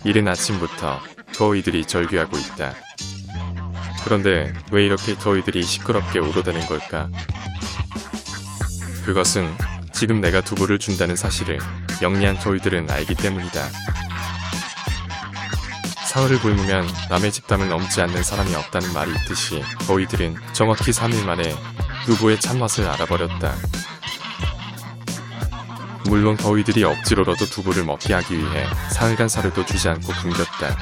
이른 아침부터 거위들이 절규하고 있다. 그런데 왜 이렇게 거위들이 시끄럽게 울어대는 걸까? 그것은 지금 내가 두부를 준다는 사실을 영리한 거위들은 알기 때문이다. 사흘을 굶으면 남의 집담을 넘지 않는 사람이 없다는 말이 있듯이 거위들은 정확히 3일 만에 두부의 참맛을 알아버렸다. 물론 거위들이 억지로라도 두부를 먹게 하기 위해 사흘간 사료도 주지 않고 굶겼다.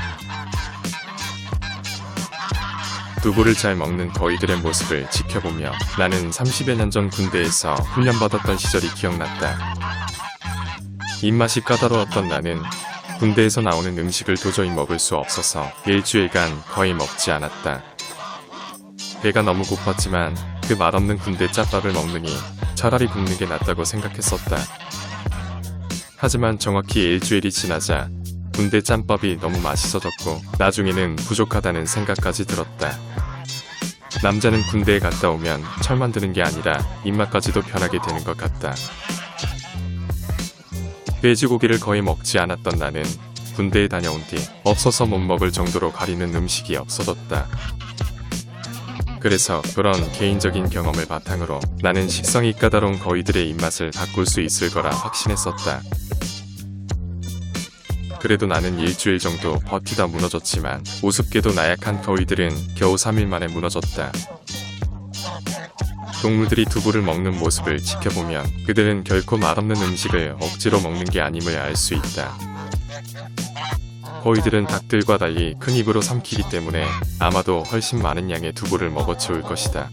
두부를 잘 먹는 거위들의 모습을 지켜보며 나는 30여 년 전 군대에서 훈련받았던 시절이 기억났다. 입맛이 까다로웠던 나는 군대에서 나오는 음식을 도저히 먹을 수 없어서 일주일간 거의 먹지 않았다. 배가 너무 고팠지만 그 맛없는 군대 짬밥을 먹느니 차라리 굶는 게 낫다고 생각했었다. 하지만 정확히 일주일이 지나자 군대 짬밥이 너무 맛있어졌고 나중에는 부족하다는 생각까지 들었다. 남자는 군대에 갔다 오면 철만 드는 게 아니라 입맛까지도 변하게 되는 것 같다. 돼지고기를 거의 먹지 않았던 나는 군대에 다녀온 뒤 없어서 못 먹을 정도로 가리는 음식이 없어졌다. 그래서 그런 개인적인 경험을 바탕으로 나는 식성이 까다로운 거위들의 입맛을 바꿀 수 있을 거라 확신했었다. 그래도 나는 일주일 정도 버티다 무너졌지만 우습게도 나약한 거위들은 겨우 3일 만에 무너졌다. 동물들이 두부를 먹는 모습을 지켜보면 그들은 결코 맛없는 음식을 억지로 먹는 게 아님을 알 수 있다. 거위들은 닭들과 달리 큰 입으로 삼키기 때문에 아마도 훨씬 많은 양의 두부를 먹어치울 것이다.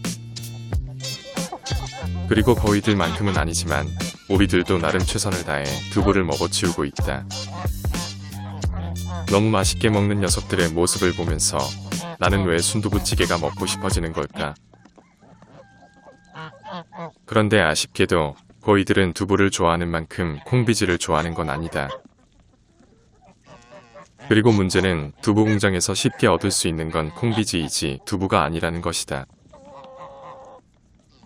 그리고 거위들만큼은 아니지만 우리들도 나름 최선을 다해 두부를 먹어치우고 있다. 너무 맛있게 먹는 녀석들의 모습을 보면서 나는 왜 순두부찌개가 먹고 싶어지는 걸까? 그런데 아쉽게도 거위들은 두부를 좋아하는 만큼 콩비지를 좋아하는 건 아니다. 그리고 문제는 두부 공장에서 쉽게 얻을 수 있는 건 콩비지이지 두부가 아니라는 것이다.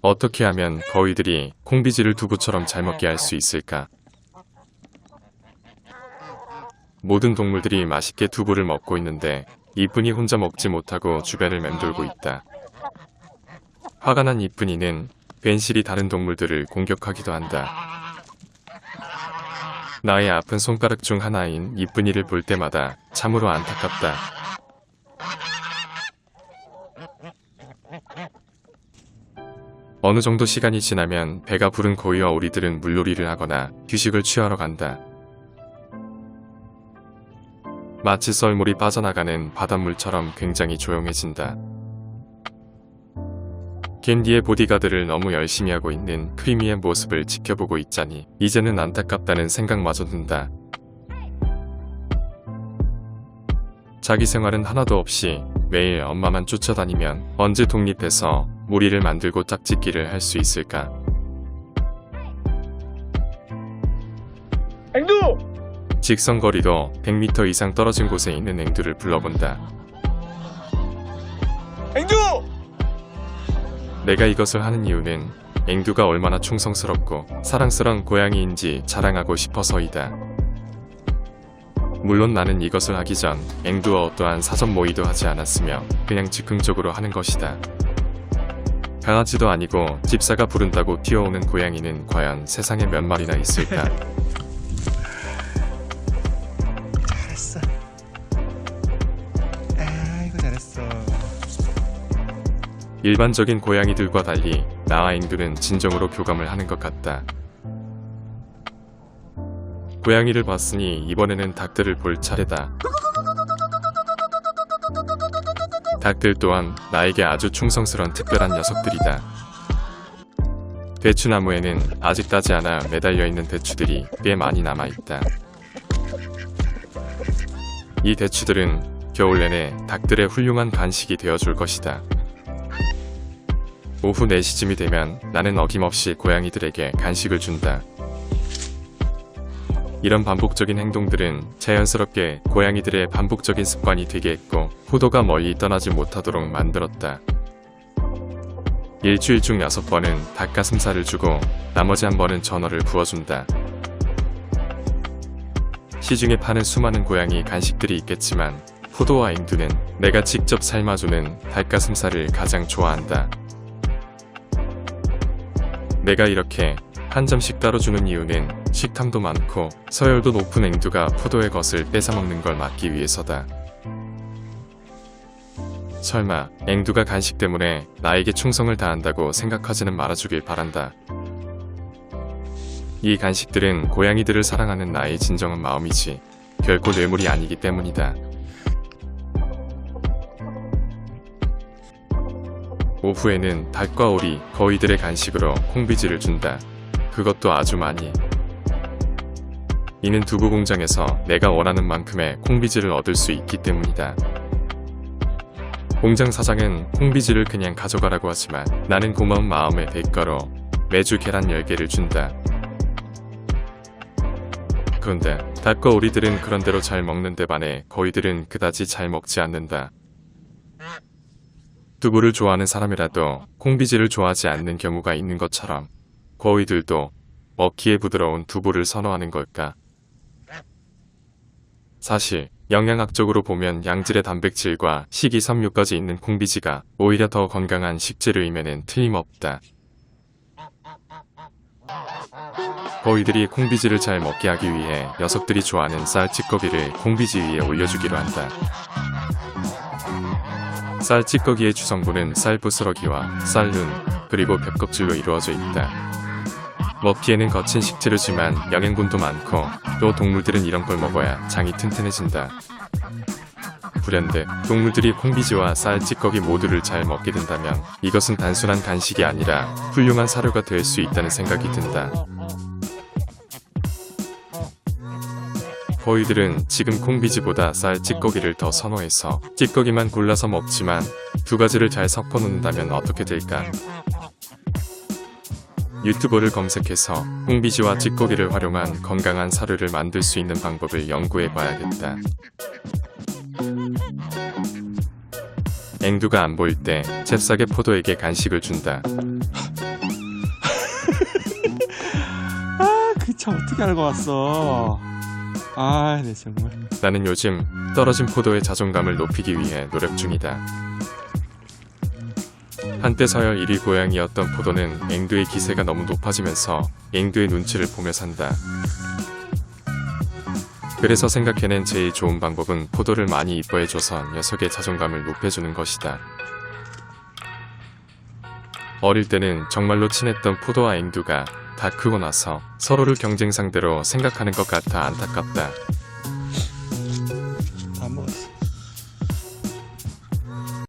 어떻게 하면 거위들이 콩비지를 두부처럼 잘 먹게 할 수 있을까? 모든 동물들이 맛있게 두부를 먹고 있는데 이쁜이 혼자 먹지 못하고 주변을 맴돌고 있다. 화가 난 이쁜이는 괜시리 다른 동물들을 공격하기도 한다. 나의 아픈 손가락 중 하나인 이쁜이를 볼 때마다 참으로 안타깝다. 어느 정도 시간이 지나면 배가 부른 거위와 오리들은 물놀이를 하거나 휴식을 취하러 간다. 마치 썰물이 빠져나가는 바닷물처럼 굉장히 조용해진다. 캔디의 보디가드를 너무 열심히 하고 있는 크리미의 모습을 지켜보고 있자니 이제는 안타깝다는 생각마저 든다. 자기 생활은 하나도 없이 매일 엄마만 쫓아다니면 언제 독립해서 무리를 만들고 짝짓기를 할 수 있을까? 앵두! 직선거리도 100m 이상 떨어진 곳에 있는 앵두를 불러본다. 앵두! 내가 이것을 하는 이유는 앵두가 얼마나 충성스럽고 사랑스러운 고양이인지 자랑하고 싶어서이다. 물론 나는 이것을 하기 전 앵두와 어떠한 사전 모의도 하지 않았으며 그냥 즉흥적으로 하는 것이다. 강아지도 아니고 집사가 부른다고 뛰어오는 고양이는 과연 세상에 몇 마리나 있을까? 잘했어. 아이고 잘했어. 일반적인 고양이들과 달리 나와 앵두는 진정으로 교감을 하는 것 같다. 고양이를 봤으니 이번에는 닭들을 볼 차례다. 닭들 또한 나에게 아주 충성스러운 특별한 녀석들이다. 대추나무에는 아직 따지 않아 매달려 있는 대추들이 꽤 많이 남아있다. 이 대추들은 겨울 내내 닭들의 훌륭한 간식이 되어줄 것이다. 오후 4시쯤이 되면 나는 어김없이 고양이들에게 간식을 준다. 이런 반복적인 행동들은 자연스럽게 고양이들의 반복적인 습관이 되게 했고 포도가 멀리 떠나지 못하도록 만들었다. 일주일 중 6번은 닭가슴살을 주고 나머지 한 번은 전어를 구워준다. 시중에 파는 수많은 고양이 간식들이 있겠지만 포도와 앵두는 내가 직접 삶아주는 닭가슴살을 가장 좋아한다. 내가 이렇게 한 점씩 따로 주는 이유는 식탐도 많고 서열도 높은 앵두가 포도의 것을 뺏어먹는 걸 막기 위해서다. 설마 앵두가 간식 때문에 나에게 충성을 다한다고 생각하지는 말아주길 바란다. 이 간식들은 고양이들을 사랑하는 나의 진정한 마음이지 결코 뇌물이 아니기 때문이다. 오후에는 닭과 오리, 거위들의 간식으로 콩비지를 준다. 그것도 아주 많이. 이는 두부 공장에서 내가 원하는 만큼의 콩비지를 얻을 수 있기 때문이다. 공장 사장은 콩비지를 그냥 가져가라고 하지만 나는 고마운 마음의 대가로 매주 계란 10개를 준다. 그런데 닭과 오리들은 그런대로 잘 먹는데 반해 거위들은 그다지 잘 먹지 않는다. 두부를 좋아하는 사람이라도 콩비지를 좋아하지 않는 경우가 있는 것처럼 거위들도 먹기에 부드러운 두부를 선호하는 걸까? 사실 영양학적으로 보면 양질의 단백질과 식이섬유까지 있는 콩비지가 오히려 더 건강한 식재료임에는 틀림없다. 거위들이 콩비지를 잘 먹게 하기 위해 녀석들이 좋아하는 쌀 찌꺼기를 콩비지 위에 올려주기로 한다. 쌀 찌꺼기의 주성분은 쌀 부스러기와 쌀눈 그리고 벽껍질로 이루어져 있다. 먹기에는 거친 식재료지만 영양분도 많고 또 동물들은 이런 걸 먹어야 장이 튼튼해진다. 불현듯 동물들이 콩비지와 쌀 찌꺼기 모두를 잘 먹게 된다면 이것은 단순한 간식이 아니라 훌륭한 사료가 될 수 있다는 생각이 든다. 거위들은 지금 콩비지보다 쌀 찌꺼기를 더 선호해서 찌꺼기만 골라서 먹지만 두 가지를 잘 섞어 놓는다면 어떻게 될까? 유튜버를 검색해서 콩비지와 찌꺼기를 활용한 건강한 사료를 만들 수 있는 방법을 연구해 봐야겠다. 앵두가 안 보일 때 잽싸게 포도에게 간식을 준다. 아, 그 차 어떻게 알고 왔어? 아, 네 정말. 나는 요즘 떨어진 포도의 자존감을 높이기 위해 노력 중이다. 한때 서열 1위 고양이였던 포도는 앵두의 기세가 너무 높아지면서 앵두의 눈치를 보며 산다. 그래서 생각해낸 제일 좋은 방법은 포도를 많이 이뻐해줘서 녀석의 자존감을 높여주는 것이다. 어릴 때는 정말로 친했던 포도와 앵두가 다 크고 나서 서로를 경쟁 상대로 생각하는 것 같아 안타깝다.